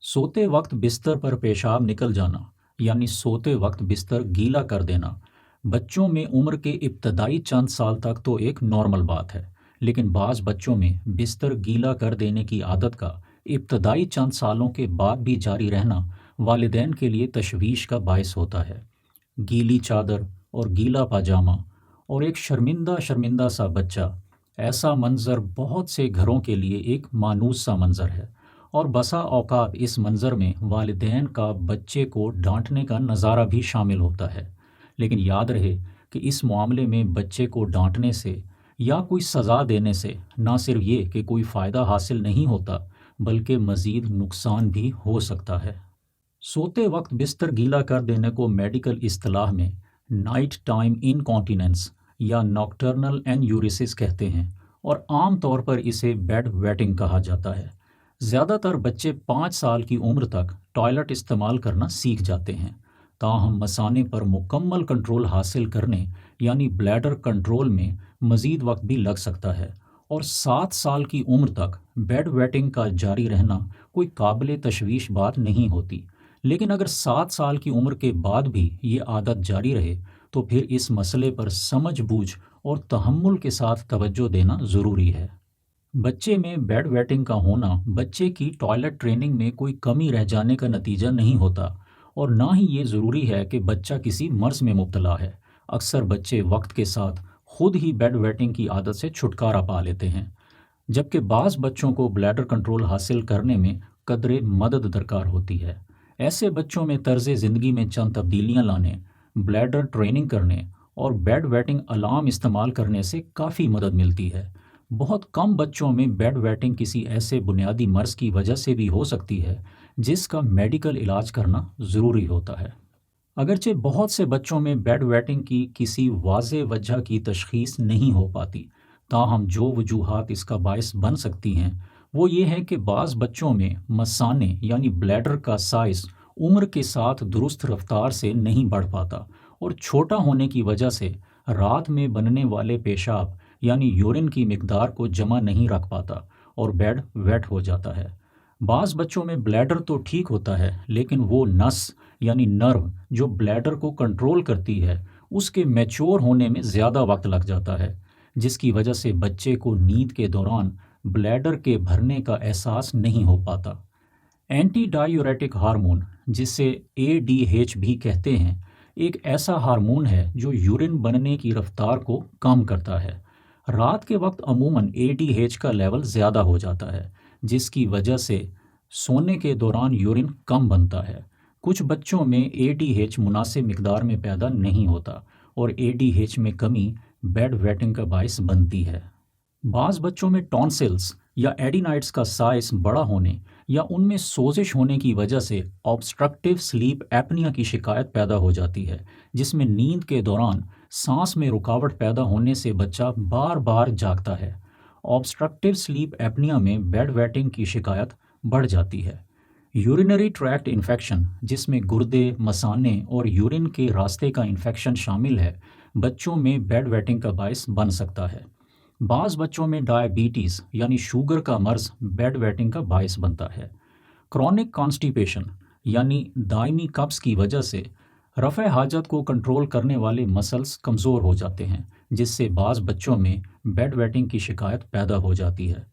सोते वक्त बिस्तर पर पेशाब निकल जाना यानी सोते वक्त बिस्तर गीला कर देना बच्चों में उम्र के इब्तदाई चंद साल तक तो एक नॉर्मल बात है। लेकिन बाज़ बच्चों में बिस्तर गीला कर देने की आदत का इब्तदाई चंद सालों के बाद भी जारी रहना वालिदैन के लिए तशवीश का बायस होता है। गीली चादर और गीला पाजामा और एक शर्मिंदा शर्मिंदा सा बच्चा, ऐसा मंज़र बहुत से घरों के लिए एक मानूस सा मंज़र है। और बसा औकात इस मंज़र में वालिदैन का बच्चे को डांटने का नज़ारा भी शामिल होता है। लेकिन याद रहे कि इस मामले में बच्चे को डांटने से या कोई सज़ा देने से ना सिर्फ ये कि कोई फ़ायदा हासिल नहीं होता, बल्कि मज़ीद नुकसान भी हो सकता है। सोते वक्त बिस्तर गीला कर देने को मेडिकल इस्तिलाह में नाइट टाइम इनकॉन्टिनेंस या नॉक्टर्नल एन्यूरिसिस कहते हैं, और आम तौर पर इसे बेड वेटिंग कहा जाता है। ज़्यादातर बच्चे 5 साल की उम्र तक टॉयलेट इस्तेमाल करना सीख जाते हैं, ताहम मसाने पर मुकम्मल कंट्रोल हासिल करने यानी ब्लैडर कंट्रोल में मज़ीद वक्त भी लग सकता है। और 7 साल की उम्र तक बेड वेटिंग का जारी रहना कोई काबिल तशवीश बात नहीं होती। लेकिन अगर 7 साल की उम्र के बाद भी ये आदत जारी रहे तो फिर इस मसले पर समझ बूझ और तहम्मुल के साथ तवज्जो देना ज़रूरी है। बच्चे में बेड वेटिंग का होना बच्चे की टॉयलेट ट्रेनिंग में कोई कमी रह जाने का नतीजा नहीं होता, और ना ही ये ज़रूरी है कि बच्चा किसी मर्ज़ में मुब्तला है। अक्सर बच्चे वक्त के साथ खुद ही बेड वेटिंग की आदत से छुटकारा पा लेते हैं, जबकि बाज़ बच्चों को ब्लैडर कंट्रोल हासिल करने में कदरे मदद दरकार होती है। ऐसे बच्चों में तर्ज़ ज़िंदगी में चंद तब्दीलियाँ लाने, ब्लैडर ट्रेनिंग करने और बेड वेटिंग अलार्म इस्तेमाल करने से काफ़ी मदद मिलती है। बहुत कम बच्चों में बेड वेटिंग किसी ऐसे बुनियादी मर्ज़ की वजह से भी हो सकती है जिसका मेडिकल इलाज करना ज़रूरी होता है। अगरचे बहुत से बच्चों में बेड वेटिंग की किसी वाज़े वजह की तशख़ीस नहीं हो पाती, ताहम जो वजूहात इसका बायस बन सकती हैं वो ये है कि बाज़ बच्चों में मसाने यानी ब्लैडर का साइज़ उम्र के साथ दुरुस्त रफ्तार से नहीं बढ़ पाता, और छोटा होने की वजह से रात में बनने वाले पेशाब यानी यूरिन की मिकदार को जमा नहीं रख पाता और बेड वेट हो जाता है। बाज़ बच्चों में ब्लैडर तो ठीक होता है, लेकिन वो नस यानी नर्व जो ब्लैडर को कंट्रोल करती है उसके मैच्योर होने में ज़्यादा वक्त लग जाता है, जिसकी वजह से बच्चे को नींद के दौरान ब्लैडर के भरने का एहसास नहीं हो पाता। एंटी डायूरेटिक हार्मोन, जिसे ADH भी कहते हैं, एक ऐसा हार्मोन है जो यूरिन बनने की रफ्तार को कम करता है। रात के वक्त अमूमन ADH का लेवल ज़्यादा हो जाता है, जिसकी वजह से सोने के दौरान यूरिन कम बनता है। कुछ बच्चों में ADH मुनासिब मिकदार में पैदा नहीं होता और ADH में कमी बेड वेटिंग का बायस बनती है। बाज़ बच्चों में टॉन्सिल्स या एडिनाइड्स का साइज बड़ा होने या उनमें सोजिश होने की वजह से ऑब्स्ट्रक्टिव स्लीप एपनिया की शिकायत पैदा हो जाती है, जिसमें नींद के दौरान सांस में रुकावट पैदा होने से बच्चा बार बार जागता है। ऑब्स्ट्रक्टिव स्लीप एपनिया में बेड वेटिंग की शिकायत बढ़ जाती है। यूरिनरी ट्रैक्ट इन्फेक्शन, जिसमें गुर्दे, मसाने और यूरिन के रास्ते का इन्फेक्शन शामिल है, बच्चों में बेड वेटिंग का बायस बन सकता है। बाज़ बच्चों में डायबिटीज़ यानी शुगर का मर्ज़ बेड वेटिंग का बायस बनता है। क्रॉनिक कॉन्स्टिपेशन यानी दायमी कब्ज़ की वजह से रफ़े हाजत को कंट्रोल करने वाले मसल्स कमज़ोर हो जाते हैं, जिससे बाज़ बच्चों में बेड वेटिंग की शिकायत पैदा हो जाती है।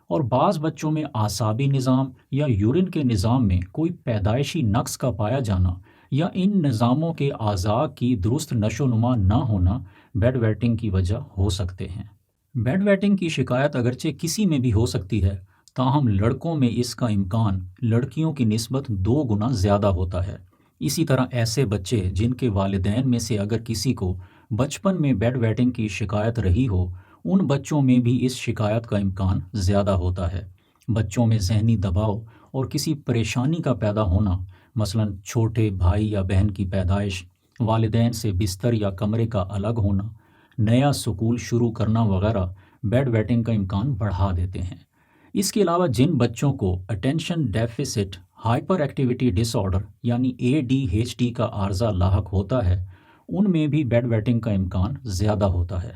और बाज़ बच्चों में आसाबी निज़ाम या यूरिन के निज़ाम में कोई पैदाइशी नक्स का पाया जाना या इन निज़ामों के आज़ा की दुरुस्त नशोनुमा ना होना बेड वेटिंग की वजह हो सकते हैं। बेड वेटिंग की शिकायत अगरचे किसी में भी हो सकती है, ताहम लड़कों में इसका इम्कान लड़कियों की निस्बत 2 गुना ज़्यादा होता है। इसी तरह ऐसे बच्चे जिनके वालिदैन में से अगर किसी को बचपन में बेड वेटिंग की शिकायत रही हो, उन बच्चों में भी इस शिकायत का इम्कान ज़्यादा होता है। बच्चों में ज़हनी दबाव और किसी परेशानी का पैदा होना, मसलन छोटे भाई या बहन की पैदाइश, वालिदैन से बिस्तर या कमरे का अलग होना, नया स्कूल शुरू करना वगैरह बेड वेटिंग का इम्कान बढ़ा देते हैं। इसके अलावा जिन बच्चों को attention deficit hyper activity disorder यानी ADHD का आर्जा लाहक होता है, उनमें भी बेड वेटिंग का इम्कान ज़्यादा होता है।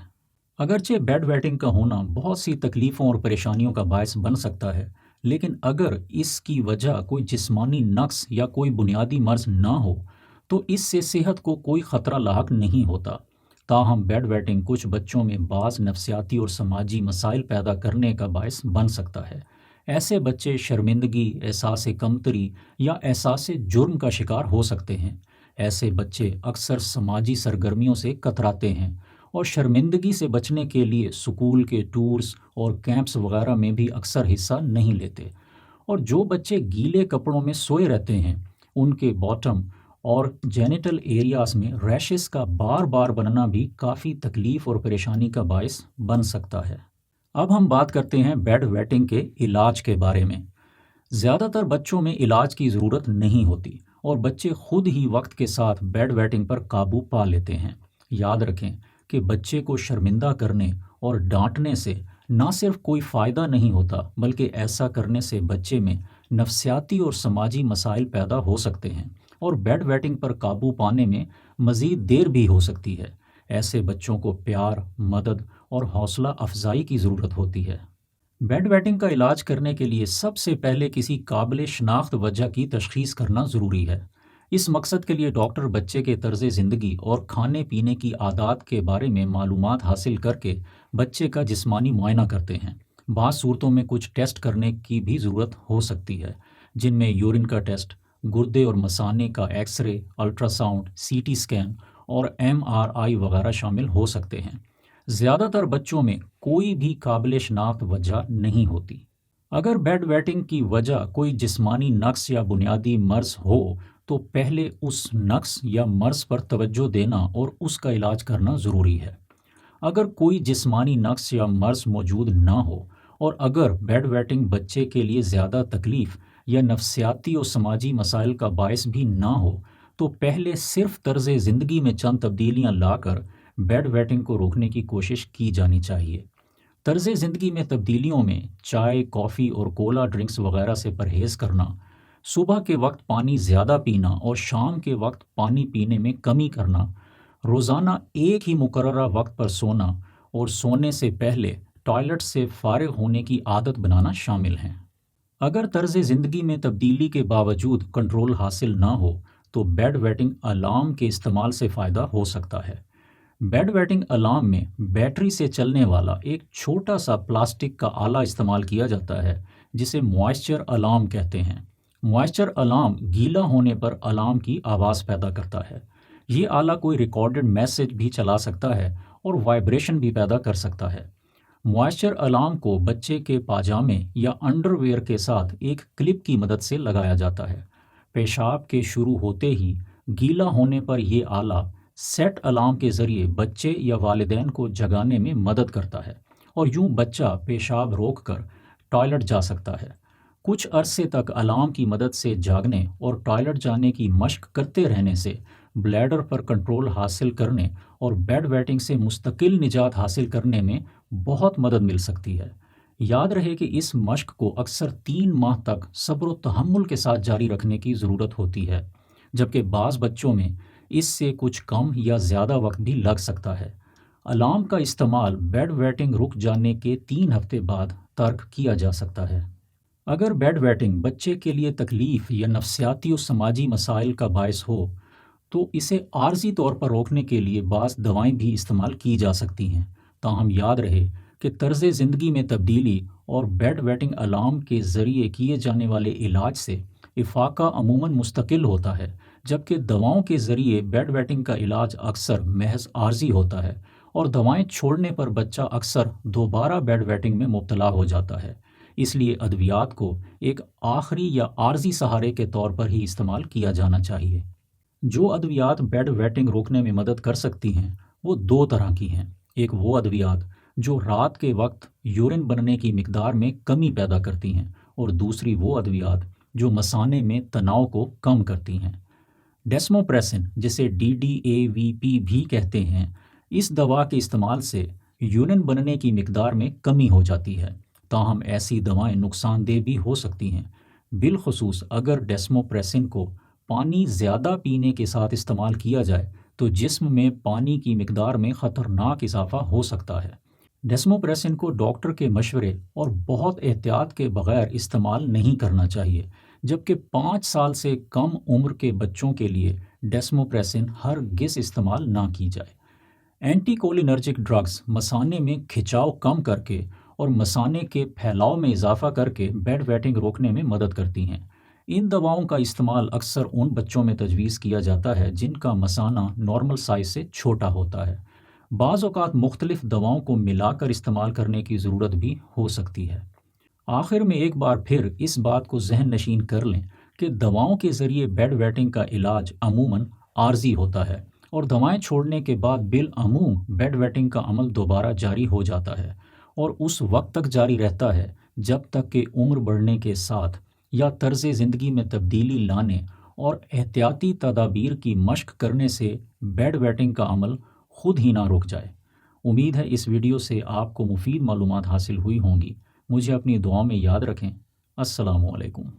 अगरचे बेड वेटिंग का होना बहुत सी तकलीफ़ों और परेशानियों का बायस बन सकता है, لیکن اگر اس کی وجہ کوئی جسمانی نقص یا کوئی بنیادی مرض نہ ہو تو اس سے صحت کو کوئی خطرہ لاحق نہیں ہوتا۔ تاہم بیڈ ویٹنگ کچھ بچوں میں بعض نفسیاتی اور سماجی مسائل پیدا کرنے کا باعث بن سکتا ہے۔ ایسے بچے شرمندگی، احساس کمتری یا احساس جرم کا شکار ہو سکتے ہیں۔ ایسے بچے اکثر سماجی سرگرمیوں سے کتراتے ہیں اور شرمندگی سے بچنے کے لیے سکول کے ٹورز اور کیمپس وغیرہ میں بھی اکثر حصہ نہیں لیتے۔ اور جو بچے گیلے کپڑوں میں سوئے رہتے ہیں ان کے باٹم اور جینیٹل ایریاز میں ریشز کا بار بار بننا بھی کافی تکلیف اور پریشانی کا باعث بن سکتا ہے۔ اب ہم بات کرتے ہیں بیڈ ویٹنگ کے علاج کے بارے میں۔ زیادہ تر بچوں میں علاج کی ضرورت نہیں ہوتی اور بچے خود ہی وقت کے ساتھ بیڈ ویٹنگ پر قابو پا لیتے ہیں۔ یاد رکھیں کہ بچے کو شرمندہ کرنے اور ڈانٹنے سے نہ صرف کوئی فائدہ نہیں ہوتا بلکہ ایسا کرنے سے بچے میں نفسیاتی اور سماجی مسائل پیدا ہو سکتے ہیں اور بیڈ ویٹنگ پر قابو پانے میں مزید دیر بھی ہو سکتی ہے۔ ایسے بچوں کو پیار، مدد اور حوصلہ افزائی کی ضرورت ہوتی ہے۔ بیڈ ویٹنگ کا علاج کرنے کے لیے سب سے پہلے کسی قابل شناخت وجہ کی تشخیص کرنا ضروری ہے۔ اس مقصد کے لیے ڈاکٹر بچے کے طرز زندگی اور کھانے پینے کی عادات کے بارے میں معلومات حاصل کر کے بچے کا جسمانی معائنہ کرتے ہیں۔ بعض صورتوں میں کچھ ٹیسٹ کرنے کی بھی ضرورت ہو سکتی ہے، جن میں یورین کا ٹیسٹ، گردے اور مثانے کا X ray, ultrasound, C T scan اور MRI وغیرہ شامل ہو سکتے ہیں۔ زیادہ تر بچوں میں کوئی بھی قابل شناخت وجہ نہیں ہوتی۔ اگر بیڈ ویٹنگ کی وجہ کوئی جسمانی نقص یا بنیادی مرض ہو تو پہلے اس نقص یا مرض پر توجہ دینا اور اس کا علاج کرنا ضروری ہے۔ اگر کوئی جسمانی نقص یا مرض موجود نہ ہو اور اگر بیڈ ویٹنگ بچے کے لیے زیادہ تکلیف یا نفسیاتی اور سماجی مسائل کا باعث بھی نہ ہو تو پہلے صرف طرز زندگی میں چند تبدیلیاں لا کر بیڈ ویٹنگ کو روکنے کی کوشش کی جانی چاہیے۔ طرز زندگی میں تبدیلیوں میں چائے، کافی اور کولا ڈرنکس وغیرہ سے پرہیز کرنا، صبح کے وقت پانی زیادہ پینا اور شام کے وقت پانی پینے میں کمی کرنا، روزانہ ایک ہی مقررہ وقت پر سونا اور سونے سے پہلے ٹوائلٹ سے فارغ ہونے کی عادت بنانا شامل ہیں۔ اگر طرز زندگی میں تبدیلی کے باوجود کنٹرول حاصل نہ ہو تو بیڈ ویٹنگ الارم کے استعمال سے فائدہ ہو سکتا ہے۔ بیڈ ویٹنگ الارم میں بیٹری سے چلنے والا ایک چھوٹا سا پلاسٹک کا آلہ استعمال کیا جاتا ہے جسے موائسچر الارم کہتے ہیں۔ موائسچر الارم گیلا ہونے پر الارم کی آواز پیدا کرتا ہے۔ یہ آلہ کوئی ریکارڈڈ میسج بھی چلا سکتا ہے اور وائبریشن بھی پیدا کر سکتا ہے۔ موائسچر الارم کو بچے کے پاجامے یا انڈر ویئر کے ساتھ ایک کلپ کی مدد سے لگایا جاتا ہے۔ پیشاب کے شروع ہوتے ہی گیلا ہونے پر یہ آلہ سیٹ الارم کے ذریعے بچے یا والدین کو جگانے میں مدد کرتا ہے اور یوں بچہ پیشاب روک کر ٹوائلٹ جا سکتا ہے۔ کچھ عرصے تک الارم کی مدد سے جاگنے اور ٹوائلٹ جانے کی مشق کرتے رہنے سے بلیڈر پر کنٹرول حاصل کرنے اور بیڈ ویٹنگ سے مستقل نجات حاصل کرنے میں بہت مدد مل سکتی ہے۔ یاد رہے کہ اس مشق کو اکثر 3 ماہ تک صبر و تحمل کے ساتھ جاری رکھنے کی ضرورت ہوتی ہے، جبکہ بعض بچوں میں اس سے کچھ کم یا زیادہ وقت بھی لگ سکتا ہے۔ الارم کا استعمال بیڈ ویٹنگ رک جانے کے 3 ہفتے بعد ترک کیا جا سکتا ہے۔ اگر بیڈ ویٹنگ بچے کے لیے تکلیف یا نفسیاتی و سماجی مسائل کا باعث ہو تو اسے عارضی طور پر روکنے کے لیے بعض دوائیں بھی استعمال کی جا سکتی ہیں۔ تاہم یاد رہے کہ طرز زندگی میں تبدیلی اور بیڈ ویٹنگ الارم کے ذریعے کیے جانے والے علاج سے افاقہ عموماً مستقل ہوتا ہے، جبکہ دواؤں کے ذریعے بیڈ ویٹنگ کا علاج اکثر محض عارضی ہوتا ہے اور دوائیں چھوڑنے پر بچہ اکثر دوبارہ بیڈ ویٹنگ میں مبتلا ہو جاتا ہے۔ اس لیے ادویات کو ایک آخری یا عارضی سہارے کے طور پر ہی استعمال کیا جانا چاہیے۔ جو ادویات بیڈ ویٹنگ روکنے میں مدد کر سکتی ہیں وہ 2 طرح کی ہیں۔ ایک وہ ادویات جو رات کے وقت یورین بننے کی مقدار میں کمی پیدا کرتی ہیں اور دوسری وہ ادویات جو مثانے میں تناؤ کو کم کرتی ہیں۔ ڈیسموپریسن، جسے DDAVP بھی کہتے ہیں، اس دوا کے استعمال سے یورین بننے کی مقدار میں کمی ہو جاتی ہے۔ تاہم ایسی دوائیں نقصان دہ بھی ہو سکتی ہیں، بالخصوص اگر ڈیسموپریسن کو پانی زیادہ پینے کے ساتھ استعمال کیا جائے تو جسم میں پانی کی مقدار میں خطرناک اضافہ ہو سکتا ہے۔ डेस्मोप्रेसिन को डॉक्टर के मशवरे और बहुत एहतियात के बगैर इस्तेमाल नहीं करना चाहिए, जबकि 5 साल से कम उम्र के बच्चों के लिए डेस्मोप्रेसिन हरगिज़ इस्तेमाल ना की जाए। एंटीकोलिनर्जिक ड्रग्स मसाने में खिंचाव कम करके और मसाने के फैलाव में इजाफा करके बेड वेटिंग रोकने में मदद करती हैं। इन दवाओं का इस्तेमाल अक्सर उन बच्चों में तजवीज़ किया जाता है जिनका मसाना नॉर्मल साइज से छोटा होता है। बाज़ औक़ात मुख्तलिफ दवाओं को मिलाकर इस्तेमाल करने की ज़रूरत भी हो सकती है। आखिर में एक बार फिर इस बात को जहन नशीन कर लें कि दवाओं के ज़रिए बेड वेटिंग का इलाज अमूमन आर्जी होता है और दवाएं छोड़ने के बाद बिलअमूम बेड वेटिंग का अमल दोबारा जारी हो जाता है और उस वक्त तक जारी रहता है जब तक कि उम्र बढ़ने के साथ या तर्ज ज़िंदगी में तब्दीली लाने और एहतियाती तदाबीर की मशक करने से बेड वेटिंग का अमल खुद ही ना रुक जाए। उम्मीद है इस वीडियो से आपको मुफीद मालूमात हासिल हुई होंगी। मुझे अपनी दुआओं में याद रखें। अस्सलामु अलैकुम।